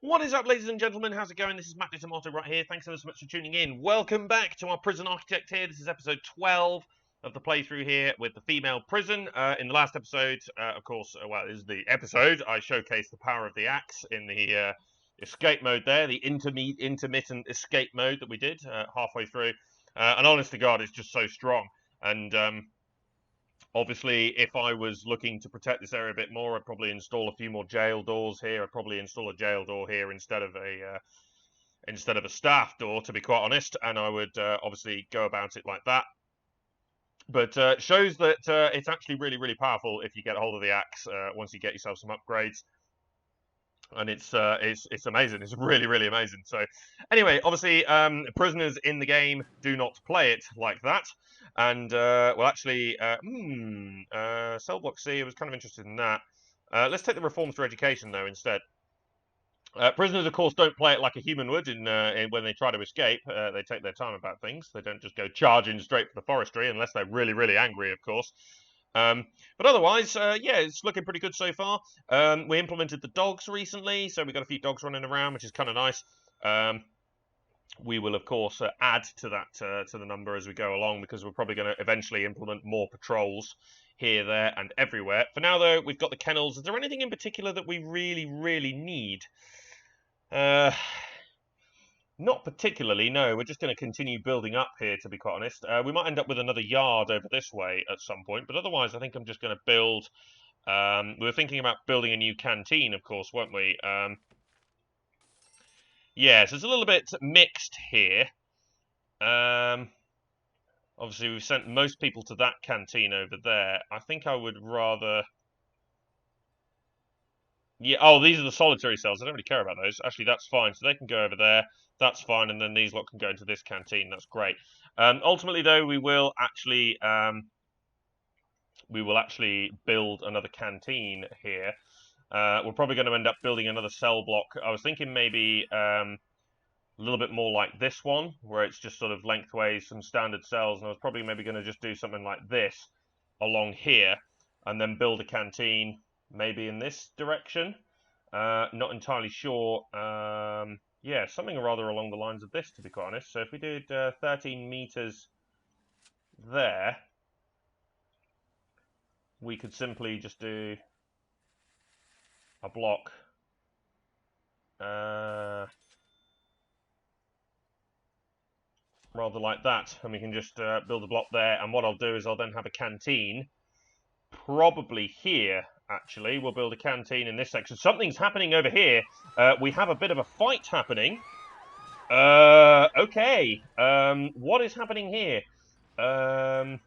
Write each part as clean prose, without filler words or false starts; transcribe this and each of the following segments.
What is up, ladies and gentlemen? How's it going? This is Matt Tomato right here. Thanks ever so much for tuning in. Welcome back to our Prison Architect here. This is episode 12 of the playthrough here with the female prison. In the last episode, of course, well, this is the episode. I showcased the power of the axe in the escape mode there, the intermittent escape mode that we did halfway through. And honest to God, it's just so strong. And obviously, if I was looking to protect this area a bit more, I'd probably install a few more jail doors here. I'd probably install a jail door here instead of a staff door, to be quite honest. And I would obviously go about it like that. But shows that it's actually really, really powerful if you get a hold of the axe once you get yourself some upgrades. And it's amazing. It's really, really amazing. So, anyway, obviously, prisoners in the game do not play it like that. And well, actually, Cell Block C. I was kind of interested in that. Let's take the reforms for education though instead. Prisoners, of course, don't play it like a human would when they try to escape. They take their time about things. They don't just go charging straight for the forestry unless they're really, really angry, of course. But otherwise, yeah, it's looking pretty good so far. We implemented the dogs recently, so we got a few dogs running around, which is kind of nice. We will, of course, add to that to the number as we go along, because we're probably going to eventually implement more patrols here, there, and everywhere. For now, though, we've got the kennels. Is there anything in particular that we really, really need? Not particularly, no. We're just going to continue building up here, to be quite honest. We might end up with another yard over this way at some point, but otherwise I think I'm just going to build... we were thinking about building a new canteen, of course, weren't we? Yeah, so it's a little bit mixed here. Obviously, we've sent most people to that canteen over there. I think I would rather... Yeah, oh, these are the solitary cells. I don't really care about those. Actually, that's fine. So they can go over there. That's fine. And then these lot can go into this canteen. That's great. Ultimately, though, we will actually build another canteen here. We're probably going to end up building another cell block. I was thinking maybe a little bit more like this one, where it's just sort of lengthways some standard cells. And I was probably maybe going to just do something like this along here, and then build a canteen maybe in this direction. Not entirely sure. Yeah, something rather along the lines of this, to be quite honest. So if we did 13 meters there, we could simply just do a block. Rather like that, and we can just build a block there. And what I'll do is I'll then have a canteen probably here. Actually, we'll build a canteen in this section. Something's happening over here. We have a bit of a fight happening. Okay. What is happening here? Unknown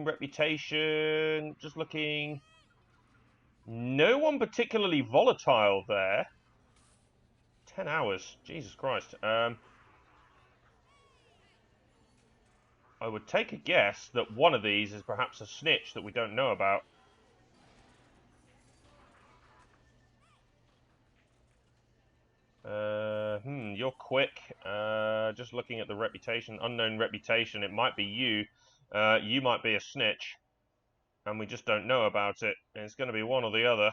reputation. Just looking. No one particularly volatile there. 10 hours. Jesus Christ. I would take a guess that one of these is perhaps a snitch that we don't know about. You're quick. Just looking at the reputation, unknown reputation, it might be you. You might be a snitch, and we just don't know about it. It's going to be one or the other.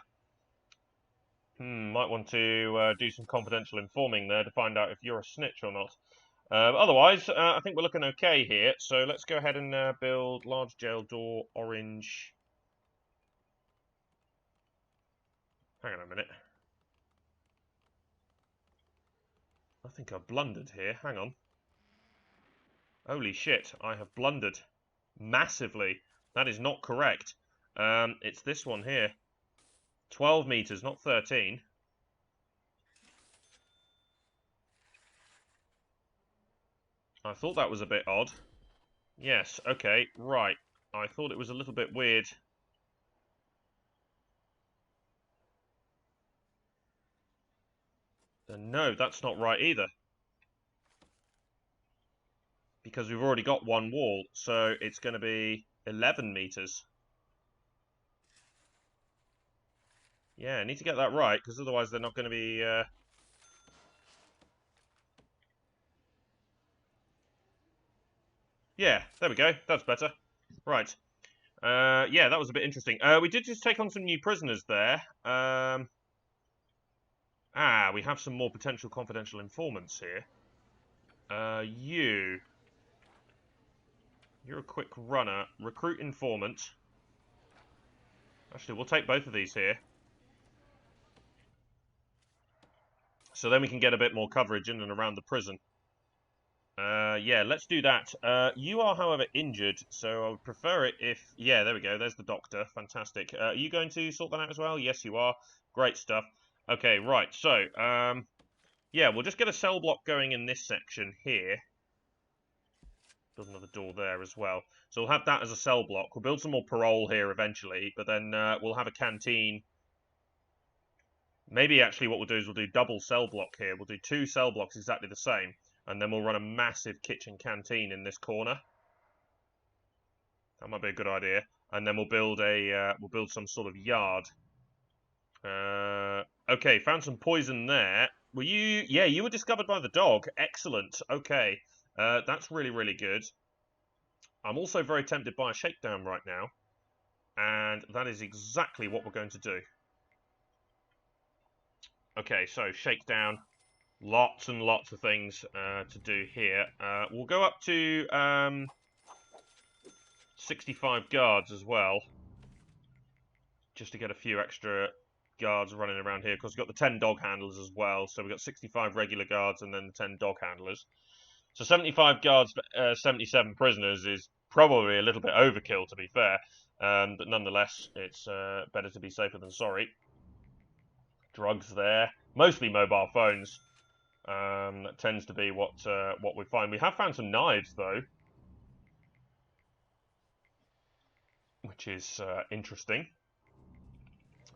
Might want to do some confidential informing there to find out if you're a snitch or not. Otherwise, I think we're looking okay here. So let's go ahead and build large jail door, orange. Hang on a minute. I think I blundered here. Hang on. Holy shit, I have blundered massively. That is not correct. It's this one here. 12 meters, not 13. I thought that was a bit odd. Yes, okay, right. I thought it was a little bit weird. No, that's not right either. Because we've already got one wall, so it's going to be 11 meters. Yeah, I need to get that right, because otherwise they're not going to be... Yeah, there we go. That's better. Right. Yeah, that was a bit interesting. We did just take on some new prisoners there. we have some more potential confidential informants here. You're a quick runner. Recruit informant. Actually, we'll take both of these here. So then we can get a bit more coverage in and around the prison. Yeah, let's do that. You are, however, injured, so I would prefer it if... Yeah, there we go. There's the doctor. Fantastic. Are you going to sort that out as well? Yes, you are. Great stuff. Okay, right. So, yeah, we'll just get a cell block going in this section here. Build another door there as well. So we'll have that as a cell block. We'll build some more parole here eventually, but then we'll have a canteen. Maybe actually what we'll do is we'll do double cell block here. We'll do 2 cell blocks exactly the same. And then we'll run a massive kitchen canteen in this corner. That might be a good idea. And then we'll build some sort of yard. Okay, found some poison there. Were you? Yeah, you were discovered by the dog. Excellent. Okay, that's really, really good. I'm also very tempted by a shakedown right now, and that is exactly what we're going to do. Okay, so shakedown. Lots and lots of things to do here. We'll go up to 65 guards as well, just to get a few extra guards running around here. Of course, we've got the 10 dog handlers as well, so we've got 65 regular guards and then the 10 dog handlers. So 75 guards for 77 prisoners is probably a little bit overkill, to be fair, but nonetheless, it's better to be safer than sorry. Drugs there, mostly mobile phones. That tends to be what we find. We have found some knives, though, which is interesting.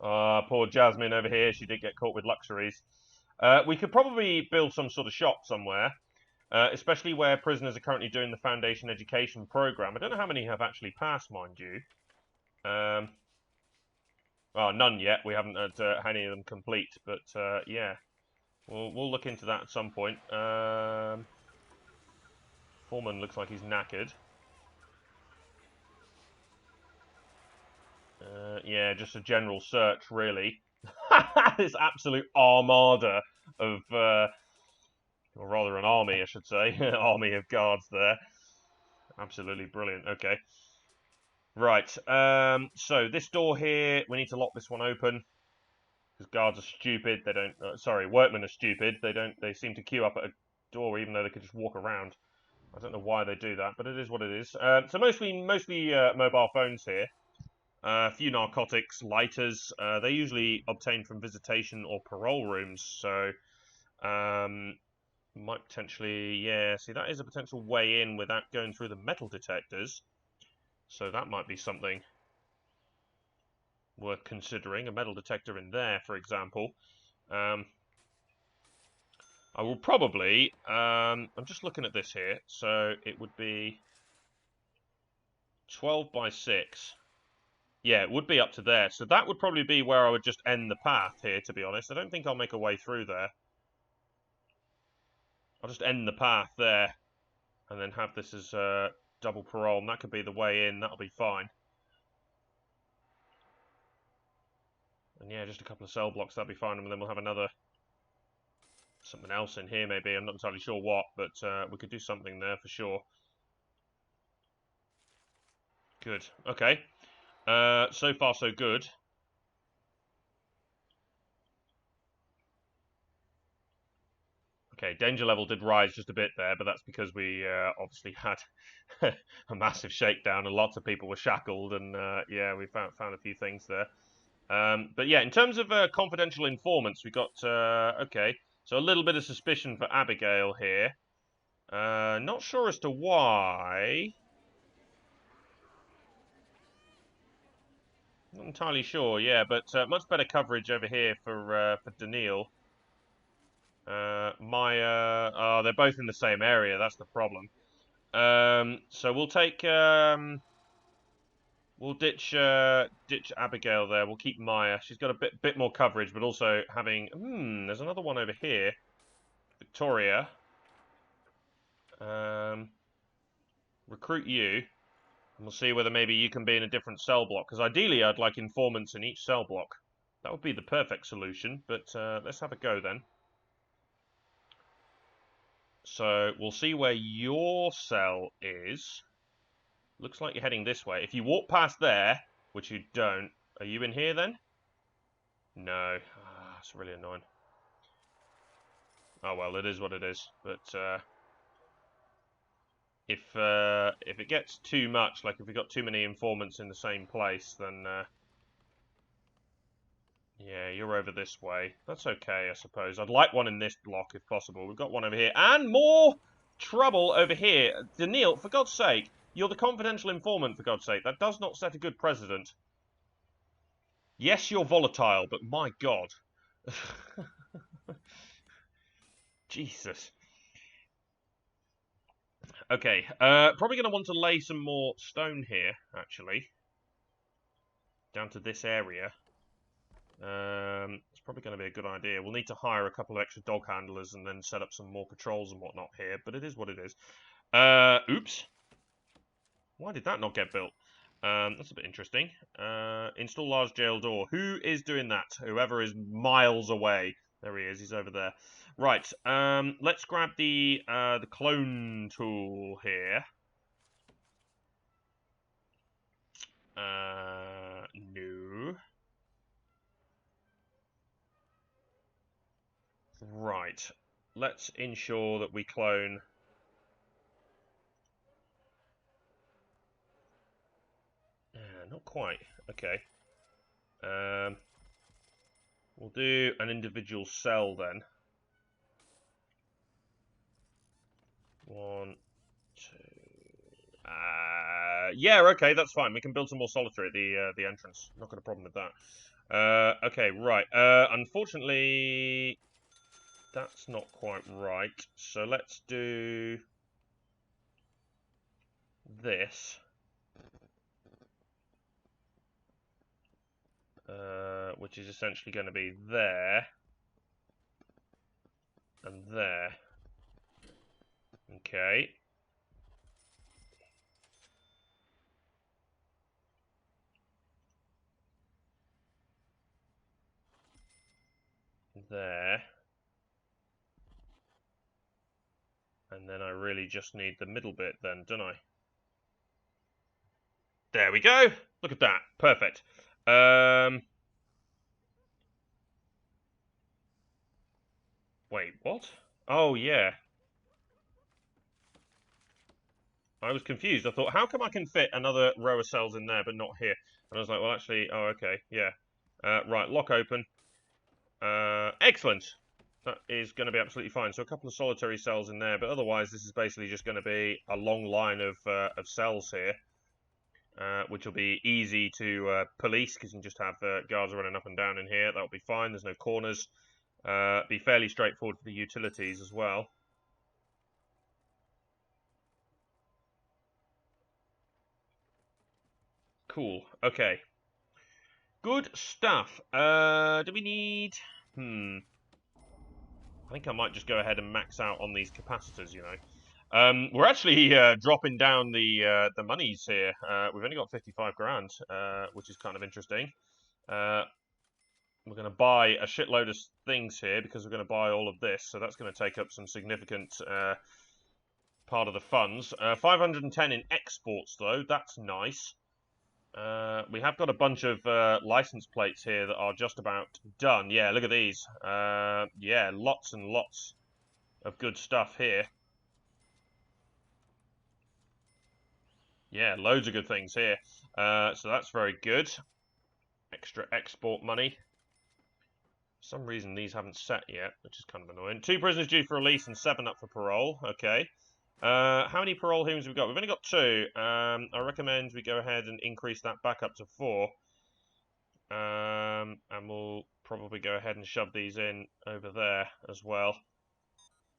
Poor Jasmine over here. She did get caught with luxuries. We could probably build some sort of shop somewhere, especially where prisoners are currently doing the Foundation Education Program. I don't know how many have actually passed, mind you. Well, none yet. We haven't had any of them complete, but yeah. We'll look into that at some point. Foreman looks like he's knackered. Yeah, just a general search, really. This absolute armada of, or rather an army, I should say. Army of guards there. Absolutely brilliant. Okay. Right. So this door here, we need to lock this one open. Because guards are stupid. They don't. Sorry, workmen are stupid. They seem to queue up at a door even though they could just walk around. I don't know why they do that, but it is what it is. So mostly mobile phones here. A few narcotics, lighters. They're usually obtained from visitation or parole rooms. So might potentially, yeah. See, that is a potential way in without going through the metal detectors. So that might be something worth considering, a metal detector in there, for example. I will probably, I'm just looking at this here, so it would be 12 by 6. Yeah, it would be up to there, so that would probably be where I would just end the path here, to be honest. I don't think I'll make a way through there. I'll just end the path there, and then have this as double parole, and that could be the way in, that'll be fine. And yeah, just a couple of cell blocks, that'll be fine, and then we'll have another, something else in here maybe, I'm not entirely sure what, but we could do something there for sure. Good, okay. So far so good. Okay, danger level did rise just a bit there, but that's because we obviously had a massive shakedown and lots of people were shackled, and yeah, we found a few things there. But yeah, in terms of confidential informants, we got, okay, so a little bit of suspicion for Abigail here. Not sure as to why. Not entirely sure, yeah, but much better coverage over here for Daniil. Maya, oh, they're both in the same area, that's the problem. So we'll take, we'll ditch Abigail there. We'll keep Maya. She's got a bit more coverage, but also having... there's another one over here. Victoria. Recruit you. And we'll see whether maybe you can be in a different cell block. Because ideally, I'd like informants in each cell block. That would be the perfect solution. But let's have a go then. So we'll see where your cell is. Looks like you're heading this way. If you walk past there, which you don't, are you in here then? No. Ah, it's really annoying. Oh well, it is what it is. But if it gets too much, like if we've got too many informants in the same place, then yeah, you're over this way. That's okay, I suppose. I'd like one in this block if possible. We've got one over here. And more trouble over here. Daniil, for God's sake, you're the confidential informant, for God's sake. That does not set a good precedent. Yes, you're volatile, but my God. Jesus. Okay, probably going to want to lay some more stone here, actually. Down to this area. It's probably going to be a good idea. We'll need to hire a couple of extra dog handlers and then set up some more patrols and whatnot here, but it is what it is. Oops. Why did that not get built? That's a bit interesting. Install large jail door. Who is doing that? Whoever is miles away. There he is. He's over there. Right. Let's grab the clone tool here. No. Right. Let's ensure that we clone. Not quite. Okay. We'll do an individual cell then. 1, 2. Yeah, okay, that's fine. We can build some more solitary at the entrance. Not got a problem with that. Okay, right. Unfortunately, that's not quite right. So let's do this. Which is essentially going to be there and there. Okay. There. And then I really just need the middle bit then, don't I? There we go. Look at that. Perfect. Wait, what? Oh, yeah. I was confused. I thought, how come I can fit another row of cells in there, but not here? And I was like, well, actually, oh, okay, yeah. Right, lock open. Excellent. That is going to be absolutely fine. So a couple of solitary cells in there, but otherwise this is basically just going to be a long line of cells here, which will be easy to police because you can just have guards running up and down in here. That'll be fine. There's no corners. Be fairly straightforward for the utilities as well. Cool. Okay. Good stuff. Do we need... I think I might just go ahead and max out on these capacitors, you know. We're actually dropping down the monies here. We've only got 55 grand, which is kind of interesting. We're going to buy a shitload of things here because we're going to buy all of this, so that's going to take up some significant part of the funds. 510 in exports, though. That's nice. We have got a bunch of license plates here that are just about done. Yeah, look at these. Yeah, lots and lots of good stuff here. Yeah, loads of good things here. So that's very good. Extra export money. For some reason, these haven't set yet, which is kind of annoying. 2 prisoners due for release and 7 up for parole. Okay. How many parole hearings have we got? We've only got 2. I recommend we go ahead and increase that back up to 4. And we'll probably go ahead and shove these in over there as well,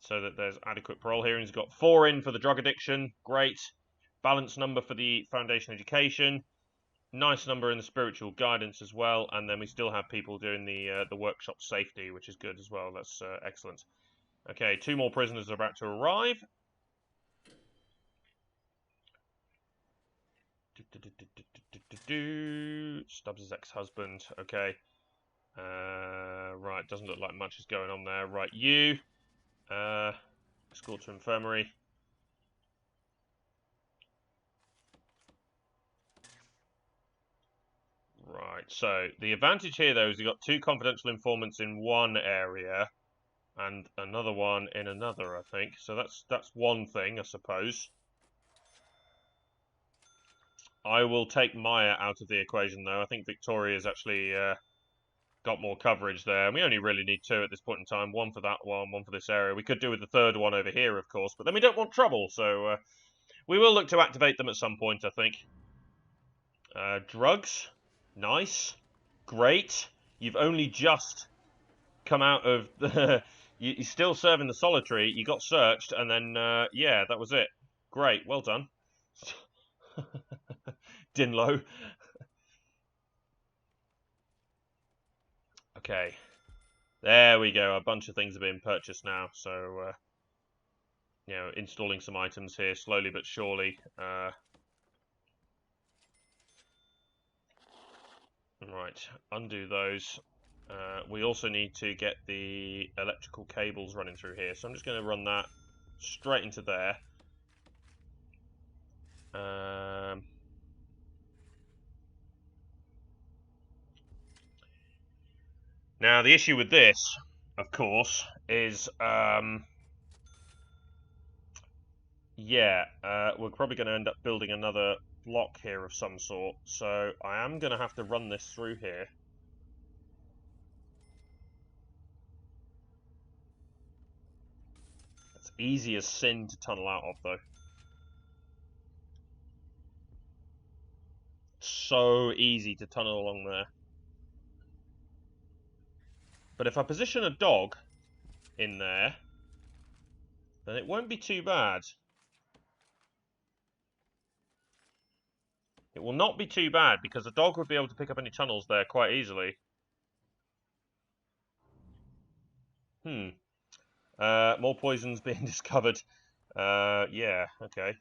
so that there's adequate parole hearings. We've got 4 in for the drug addiction. Great. Balanced number for the foundation education. Nice number in the spiritual guidance as well. And then we still have people doing the workshop safety, which is good as well. That's excellent. Okay, 2 more prisoners are about to arrive. Stubbs' ex-husband. Okay. Right, doesn't look like much is going on there. Right, you. Escort to infirmary. Right, so the advantage here, though, is you've got 2 confidential informants in one area and another one in another, I think. So that's one thing, I suppose. I will take Maya out of the equation, though. I think Victoria's actually got more coverage there. And we only really need 2 at this point in time. 1 for that one for this area. We could do with the 3rd one over here, of course, but then we don't want trouble, so we will look to activate them at some point, I think. Drugs. Nice. Great. You've only just come out of the... You're still serving the solitary. You got searched, and then, yeah, that was it. Great. Well done. Dinlow. Okay. There we go. A bunch of things are being purchased now, so... you know, installing some items here, slowly but surely. Right, undo those. We also need to get the electrical cables running through here, so I'm just going to run that straight into there. Now, the issue with this, of course, is, yeah, we're probably going to end up building another block here of some sort, so I am going to have to run this through here. It's easy as sin to tunnel out of, though. So easy to tunnel along there. But if I position a dog in there, then it won't be too bad. It will not be too bad, because the dog would be able to pick up any tunnels there quite easily. More poisons being discovered. Yeah, okay.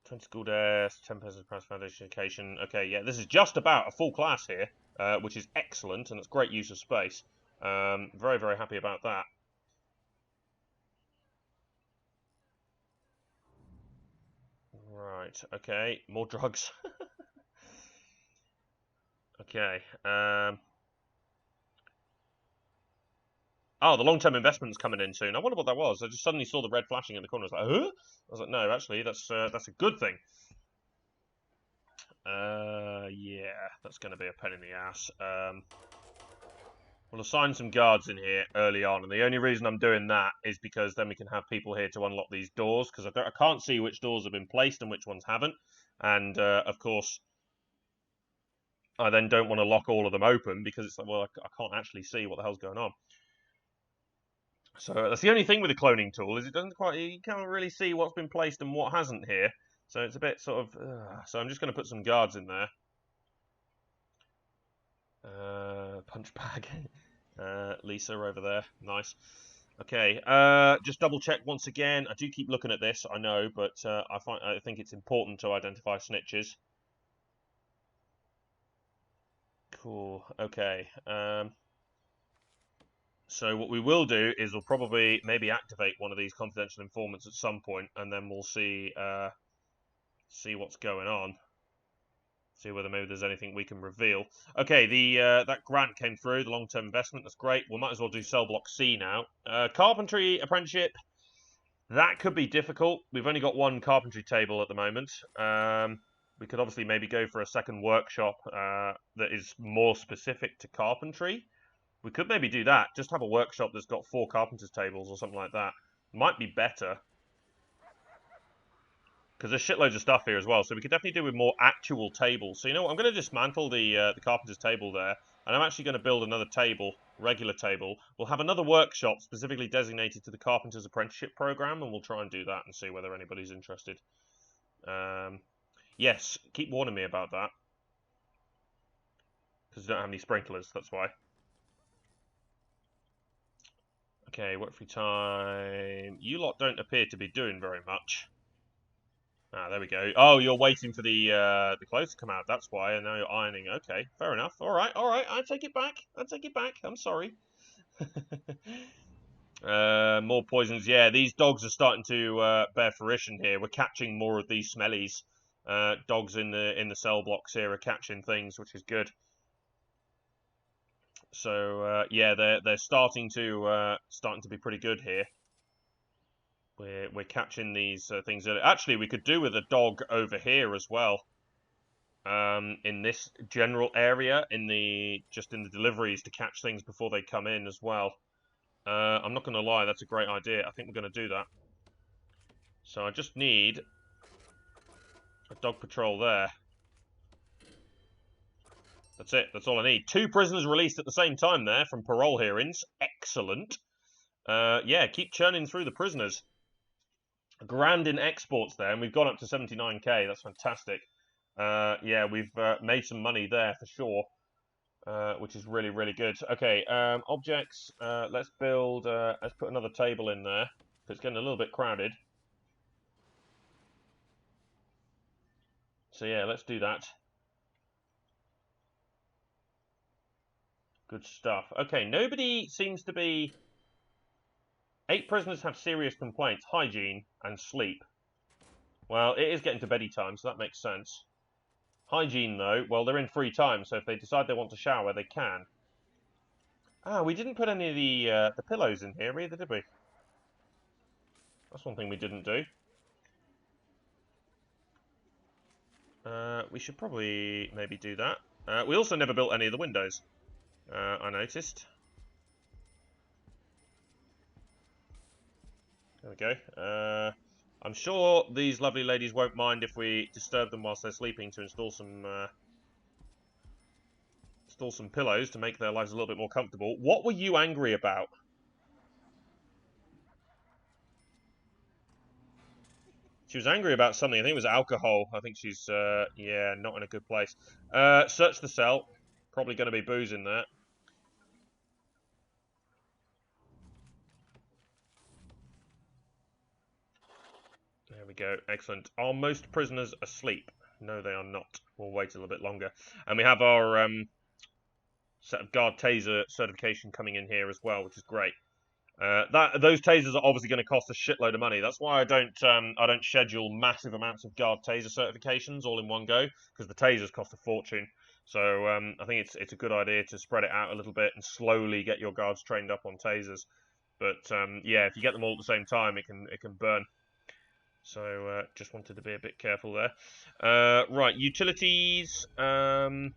20 school deaths, 10 persons price foundation education. Okay, yeah, this is just about a full class here, which is excellent, and it's great use of space. Very, very happy about that. Right, okay, more drugs. Okay, oh, the long-term investment's coming in soon. I wonder what that was. I just suddenly saw the red flashing in the corner. I was like, huh? I was like, no, actually, that's a good thing. Yeah, that's going to be a pain in the ass. We'll assign some guards in here early on, and the only reason I'm doing that is because then we can have people here to unlock these doors, because I can't see which doors have been placed and which ones haven't. And, of course, I then don't want to lock all of them open, because it's like, well, I can't actually see what the hell's going on. So that's the only thing with the cloning tool, is it doesn't quite, you can't really see what's been placed and what hasn't here. So it's a bit sort of, so I'm just going to put some guards in there. Punch bag. Lisa over there. Nice. Okay, just double check once again. I do keep looking at this, I know, but I think it's important to identify snitches. Cool. Okay. So what we will do is we'll probably maybe activate one of these confidential informants at some point, and then we'll see see what's going on. See whether maybe there's anything we can reveal. Okay, that grant came through, the long-term investment. That's great. We might as well do cell block C now. Carpentry apprenticeship. That could be difficult. We've only got 1 carpentry table at the moment. We could obviously maybe go for a second workshop that is more specific to carpentry. We could maybe do that. Just have a workshop that's got 4 carpenter's tables or something like that. Might be better. Because there's shitloads of stuff here as well, so we could definitely do with more actual tables. So you know what, I'm going to dismantle the carpenter's table there, and I'm actually going to build another table, regular table. We'll have another workshop specifically designated to the carpenter's apprenticeship program, and we'll try and do that and see whether anybody's interested. Yes, keep warning me about that. Because we don't have any sprinklers, that's why. Okay, work free time. You lot don't appear to be doing very much. Ah, there we go. Oh, you're waiting for the clothes to come out. That's why, and now you're ironing. Okay, fair enough. All right. I take it back. I take it back. I'm sorry. More poisons. Yeah, these dogs are starting to bear fruition here. We're catching more of these smellies. Dogs in the cell blocks here are catching things, which is good. So yeah, they're starting to be pretty good here. We're catching these things. Actually, we could do with a dog over here as well. In this general area, just in the deliveries to catch things before they come in as well. I'm not going to lie, that's a great idea. I think we're going to do that. So I just need a dog patrol there. That's it. That's all I need. 2 prisoners released at the same time there from parole hearings. Excellent. Yeah, keep churning through the prisoners. £1,000 in exports there, and we've gone up to 79k. That's fantastic. Yeah, we've made some money there for sure. Which is really, really good. Okay, objects. Let's build. Let's put another table in there. It's getting a little bit crowded. So yeah, let's do that. Good stuff. Okay, nobody seems to be... 8 prisoners have serious complaints: hygiene and sleep. Well, it is getting to beddy time, so that makes sense. Hygiene, though, well, they're in free time, so if they decide they want to shower, they can. Ah, we didn't put any of the pillows in here either, did we? That's one thing we didn't do. We should probably maybe do that. We also never built any of the windows, I noticed. There we go. I'm sure these lovely ladies won't mind if we disturb them whilst they're sleeping to install some pillows to make their lives a little bit more comfortable. What were you angry about? She was angry about something. I think it was alcohol. I think she's, yeah, not in a good place. Search the cell. Probably going to be booze in there. There we go. Excellent. Are most prisoners asleep? No, they are not. We'll wait a little bit longer. And we have our set of guard taser certification coming in here as well, which is great. Those tasers are obviously going to cost a shitload of money. That's why I don't schedule massive amounts of guard taser certifications all in one go, because the tasers cost a fortune. So I think it's a good idea to spread it out a little bit and slowly get your guards trained up on tasers. But yeah, if you get them all at the same time, it can burn. So just wanted to be a bit careful there. Right, utilities. Obviously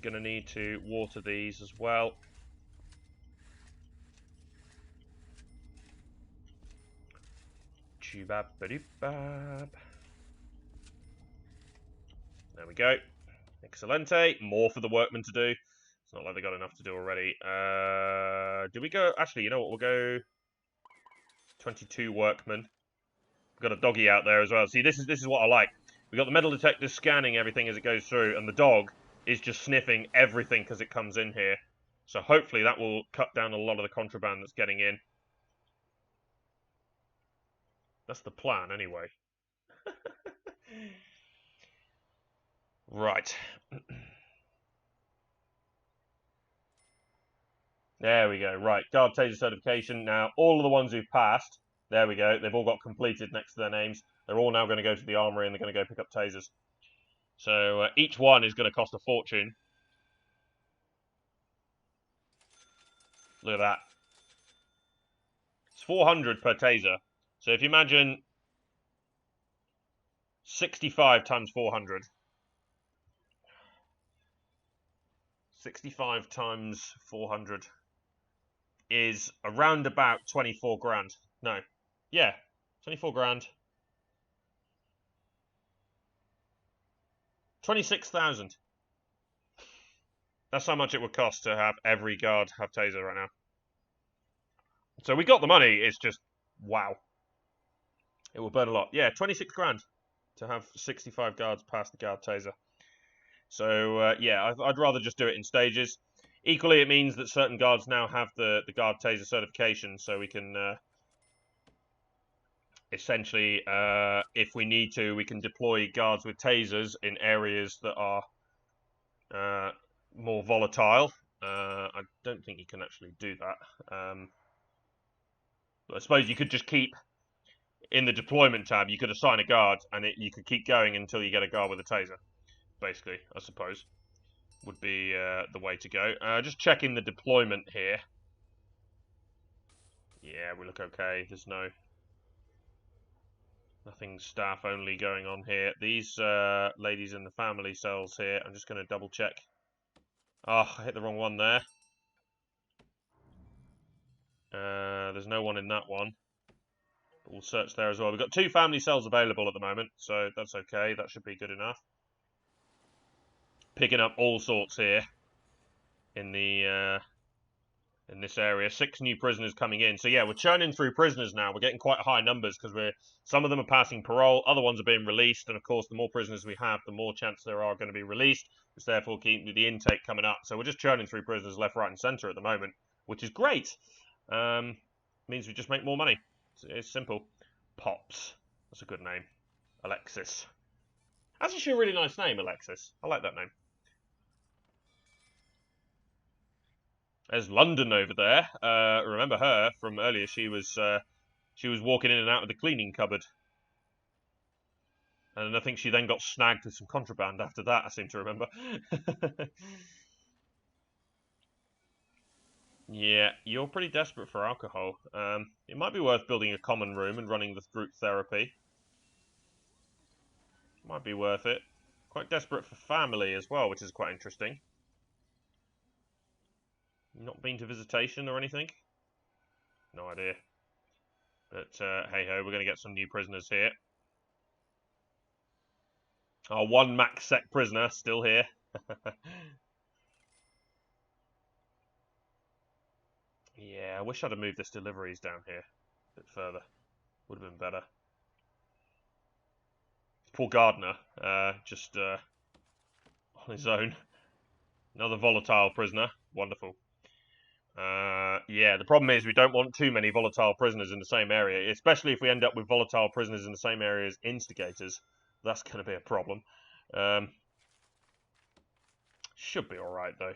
going to need to water these as well. There we go. Excellente. More for the workmen to do. It's not like they got enough to do already. Do we go... Actually, you know what? We'll go 22 workmen. We've got a doggy out there as well. See, this is what I like. We've got the metal detector scanning everything as it goes through, and the dog is just sniffing everything as it comes in here. So hopefully that will cut down a lot of the contraband that's getting in. That's the plan, anyway. Right. There we go. Right, guard taser certification. Now, all of the ones who've passed, there we go. They've all got completed next to their names. They're all now going to go to the armory and they're going to go pick up tasers. So each one is going to cost a fortune. Look at that. It's 400 per taser. So if you imagine 65 times 400. 65 times 400 is around about 24 grand. No. Yeah. 24 grand. 26,000. That's how much it would cost to have every guard have taser right now. So we got the money, it's just, wow. It will burn a lot. Yeah, 26 grand to have 65 guards pass the guard taser. So, yeah, I'd rather just do it in stages. Equally, it means that certain guards now have the guard taser certification, so we can, essentially, if we need to, we can deploy guards with tasers in areas that are more volatile. I don't think you can actually do that. But I suppose you could just keep, in the deployment tab, you could assign a guard, and you could keep going until you get a guard with a taser. Basically, I suppose, would be the way to go. Just checking the deployment here. Yeah, we look okay. There's nothing staff only going on here. These ladies in the family cells here, I'm just going to double check. Oh, I hit the wrong one there. There's no one in that one. But we'll search there as well. We've got 2 family cells available at the moment, so that's okay. That should be good enough. Picking up all sorts here in the in this area. 6 new prisoners coming in. So yeah, we're churning through prisoners now. We're getting quite high numbers because some of them are passing parole, other ones are being released, and of course the more prisoners we have, the more chance there are going to be released, which therefore keep the intake coming up. So we're just churning through prisoners left, right and centre at the moment, which is great. Means we just make more money. It's simple. Pops. That's a good name. Alexis. That's actually a really nice name, Alexis. I like that name. There's London over there. Remember her from earlier? She was walking in and out of the cleaning cupboard, and I think she then got snagged with some contraband after that. I seem to remember. Yeah, you're pretty desperate for alcohol. It might be worth building a common room and running the group therapy. Might be worth it. Quite desperate for family as well, which is quite interesting. Not been to visitation or anything? No idea. But hey-ho, we're going to get some new prisoners here. Our 1 max sec prisoner still here. Yeah, I wish I'd have moved this deliveries down here a bit further. Would have been better. Poor Gardner, just on his own. Another volatile prisoner. Wonderful. Yeah, the problem is we don't want too many volatile prisoners in the same area, especially if we end up with volatile prisoners in the same area as instigators. That's going to be a problem. Should be alright, though.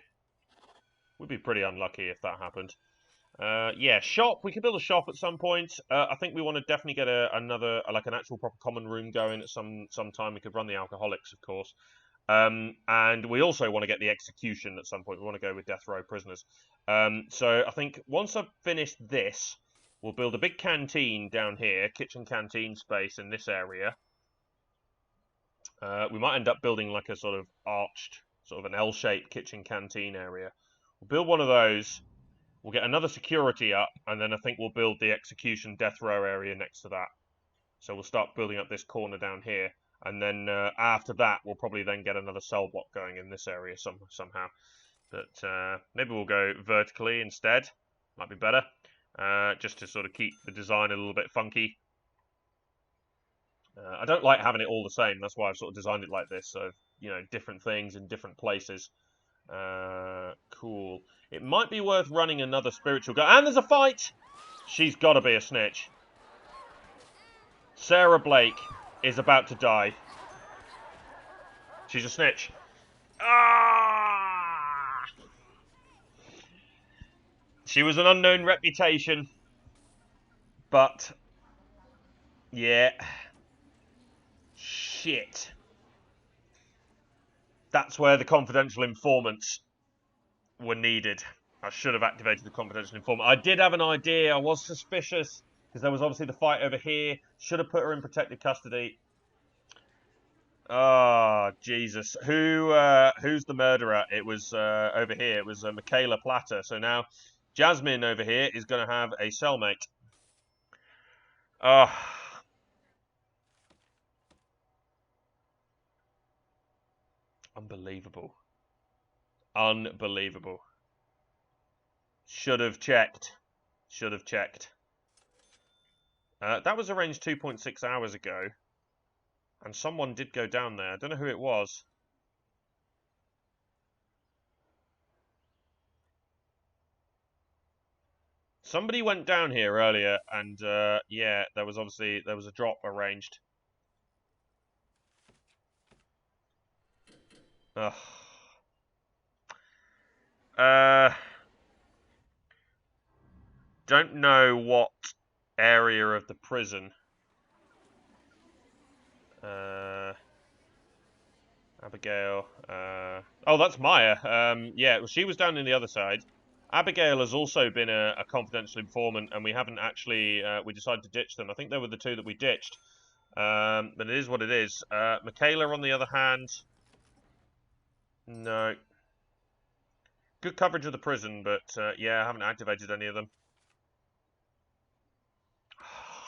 We'd be pretty unlucky if that happened. Yeah, shop. We could build a shop at some point. I think we want to definitely get another, like an actual proper common room going at some time. We could run the alcoholics, of course. And we also want to get the execution at some point. We want to go with death row prisoners. So I think once I've finished this, we'll build a big canteen down here, kitchen canteen space in this area. We might end up building like a sort of arched, sort of an L-shaped kitchen canteen area. We'll build one of those. We'll get another security up, and then I think we'll build the execution death row area next to that. So we'll start building up this corner down here. And then after that, we'll probably then get another cell block going in this area somehow. But maybe we'll go vertically instead. Might be better. Just to sort of keep the design a little bit funky. I don't like having it all the same. That's why I've sort of designed it like this. So, you know, different things in different places. Cool. It might be worth running another spiritual guy. And there's a fight! She's got to be a snitch. Sarah Blake is about to die. She's a snitch. Ah! She was an unknown reputation. But, yeah. Shit. That's where the confidential informants were needed. I should have activated the confidential informant. I did have an idea. I was suspicious because there was obviously the fight over here. Should have put her in protected custody. Oh, Jesus. Who's the murderer? It was over here. It was Michaela Platter. So now Jasmine over here is going to have a cellmate. Oh. Unbelievable. Unbelievable. Should have checked. Should have checked. That was arranged 2.6 hours ago. And someone did go down there. I don't know who it was. Somebody went down here earlier and, yeah, there was a drop arranged. Ugh. don't know what area of the prison. Abigail. Oh, that's Maya. Yeah, well, she was down in the other side. Abigail has also been a confidential informant, and we haven't actually. We decided to ditch them. I think they were the two that we ditched. But it is what it is. Michaela, on the other hand, no. Good coverage of the prison, but yeah, I haven't activated any of them.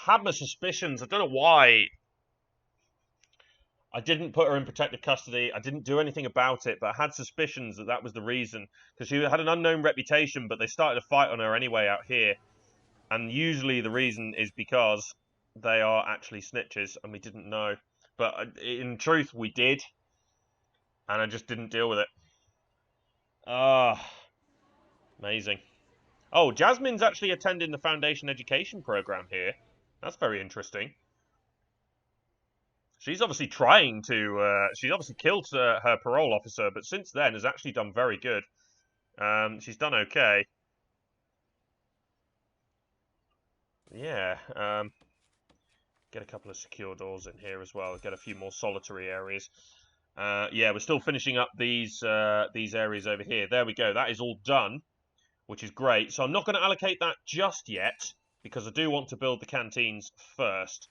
Had my suspicions. I don't know why. I didn't put her in protective custody. I didn't do anything about it, but I had suspicions that that was the reason. Because she had an unknown reputation, but they started a fight on her anyway out here. And usually the reason is because they are actually snitches, and we didn't know. But in truth, we did. And I just didn't deal with it. Ah, amazing. Oh, Jasmine's actually attending the Foundation Education program here. That's very interesting. She's obviously trying to. She's obviously killed her parole officer, but since then has actually done very good. She's done okay. Yeah. Get a couple of secure doors in here as well. Get a few more solitary areas. Yeah, we're still finishing up these areas over here. There we go. That is all done, which is great. So I'm not going to allocate that just yet because I do want to build the canteens first.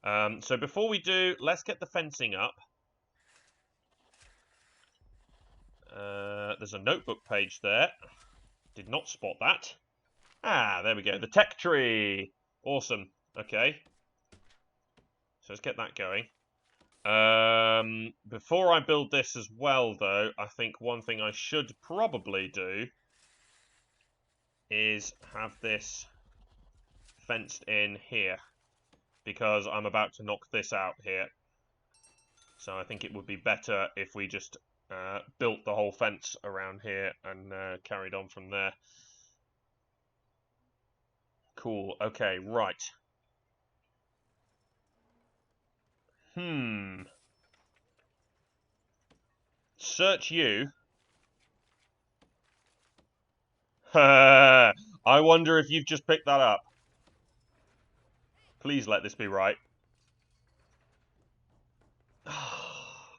So before we do, let's get the fencing up. There's a notebook page there. Did not spot that. Ah, there we go. The tech tree. Awesome. Okay. So let's get that going. Before I build this as well, though, I think one thing I should probably do is have this fenced in here. Because I'm about to knock this out here. So I think it would be better if we just built the whole fence around here and carried on from there. Cool. Okay, right. Search you. I wonder if you've just picked that up. Please let this be right.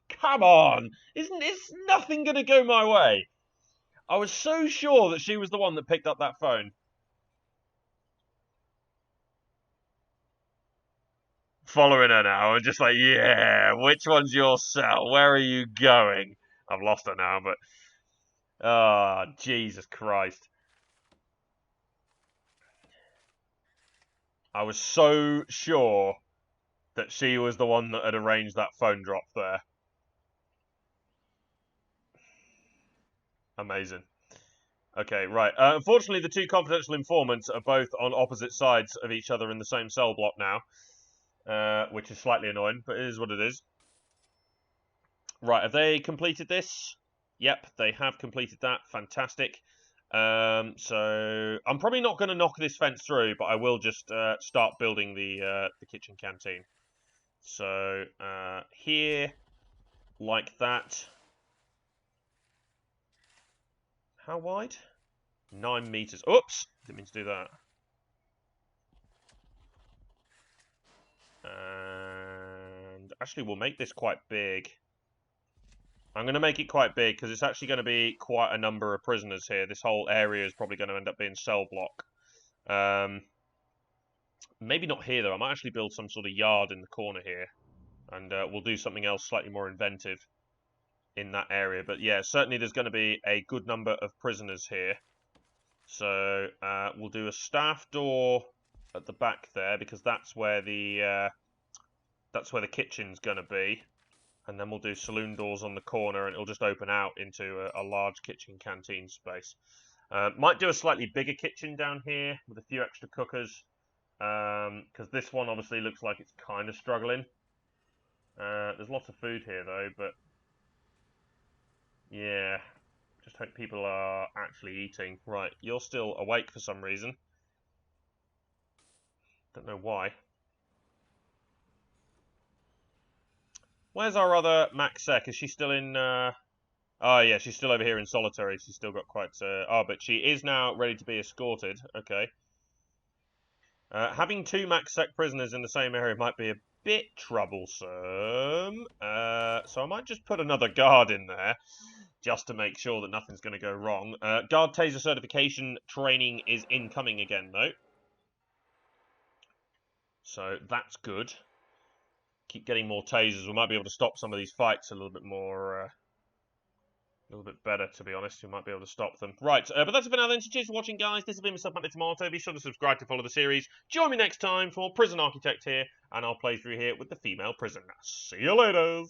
Come on! Isn't nothing going to go my way? I was so sure that she was the one that picked up that phone. Following her now, I'm just like, yeah, which one's your cell? Where are you going? I've lost her now, but... Oh, Jesus Christ. I was so sure that she was the one that had arranged that phone drop there. Amazing. Okay, right. Unfortunately, the two confidential informants are both on opposite sides of each other in the same cell block now, which is slightly annoying, but it is what it is. Right, have they completed this? Yep, they have completed that. Fantastic. So I'm probably not going to knock this fence through, but I will just start building the kitchen canteen. So here, like that. How wide? 9 meters. Oops! Didn't mean to do that. And actually, we'll make this quite big. I'm going to make it quite big because it's actually going to be quite a number of prisoners here. This whole area is probably going to end up being cell block. Maybe not here, though. I might actually build some sort of yard in the corner here. And we'll do something else slightly more inventive in that area. But yeah, certainly there's going to be a good number of prisoners here. So we'll do a staff door at the back there because that's where the kitchen's going to be. And then we'll do saloon doors on the corner, and it'll just open out into a large kitchen canteen space. Might do a slightly bigger kitchen down here with a few extra cookers, because this one obviously looks like it's kind of struggling. There's lots of food here though, but yeah, just hope people are actually eating. Right, you're still awake for some reason. Don't know why. Where's our other Max Sec? Is she still in... Oh, yeah, she's still over here in solitary. She's still got quite... Oh, but she is now ready to be escorted. Okay. Having 2 max sec prisoners in the same area might be a bit troublesome. So I might just put another guard in there, just to make sure that nothing's going to go wrong. Guard taser certification training is incoming again, though. So that's good. Keep getting more tasers. We might be able to stop some of these fights a little bit more, a little bit better, to be honest. We might be able to stop them. Right, but that's it for now then. So cheers for watching, guys. This has been myself, Matt the Tomato. Be sure to subscribe to follow the series. Join me next time for Prison Architect here, and I'll play through here with the female prison. See you later.